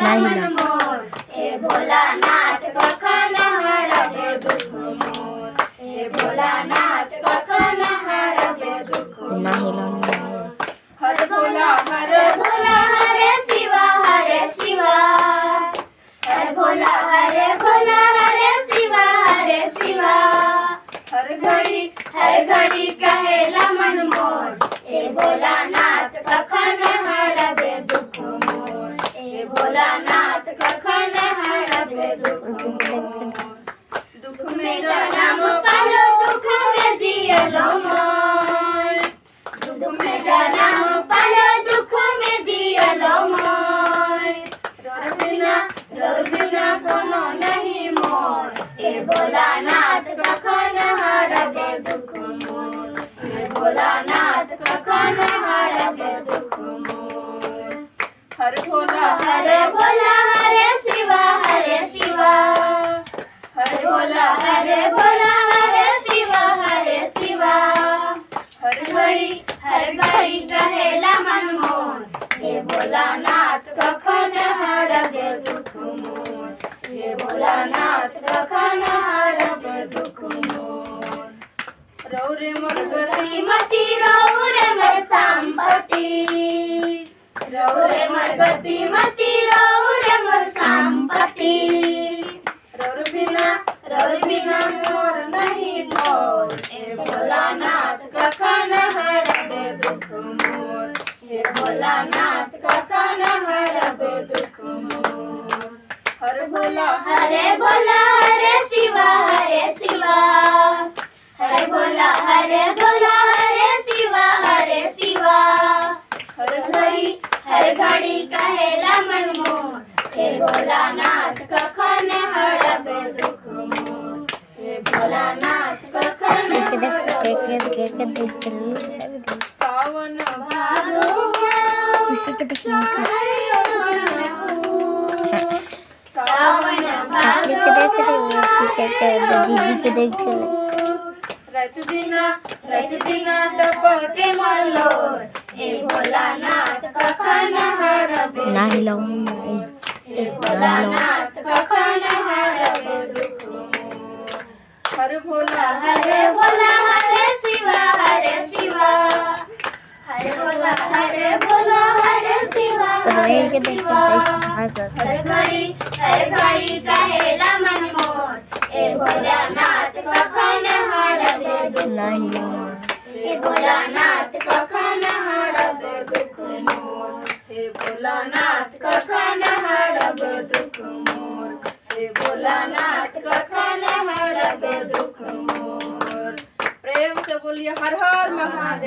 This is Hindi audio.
मन मोर, हे भोलानाथ कखन हरबे दुख मोर, हे भोलानाथ कखन हरबे दुख मोर। हर भोला हरे शिवा हरे शिवा, हर भोला हरे शिवा हरे शिवा। हर घड़ी कहेला मन मोर, हे भोलानाथ कखन हरबे दुख मोर, हे भोलानाथ कखन हरबे दुख मोर। दुख में जन्म पालो दुख में जियलो मोर, दुख में जन्म पालो दुख में जियलो मोर। रोर बिना कोनो नहीं मोर, हे भोलानाथ कखन हरबे दुख मोर, हे भोलानाथ कखन हरबे दुख मोर। हर भोला हरे शिवा हरे शिवा, हर भोला हरे शिवा हरे शिवा। हर घड़ी कहेला मन मोर, हे भोलानाथ कखन हरबे दुख मोर, हे भोलानाथ कखन हरबे दुख मोर। रौरे मोर गति मति रौरे मोर संपत्ति, रौरे मोर गति मति रौरे मोर संपत्ति। रौर बिना मोर नहीं मोर, हे भोलानाथ कखन हरबे दुख मोर, हे भोलानाथ कखन हरबे दुख मोर। हर भोला हरे शिवा हरे शिवा, हरे भोला हरे शिवा हरे शिवा। हर घड़ी कहेला मन मोर, हे भोलानाथ कखन हरबे दुख मोर, हे भोलानाथ कखन हरबे दुख मोर। सावन भादो सावन भादो रात दिना डपके मल्लोर, हे भोलानाथ कखन हरबे हे भोलानाथ कखन हरबे दुख मोर। हर भोला हरे शिवा हरे शिवा, हर भोला हरे शिवा हरे शिवा। हर घड़ी कहेला मन मोर, हे भोलानाथ कखन हरबे दुख मोर, हे भोलानाथ कखन हरबे दुख मोर, हे भोलानाथ कखन हरबे दुख मोर, हे भोलानाथ कखन हरबे दुख मोर। प्रेम से बोलिए हर हर महादेव।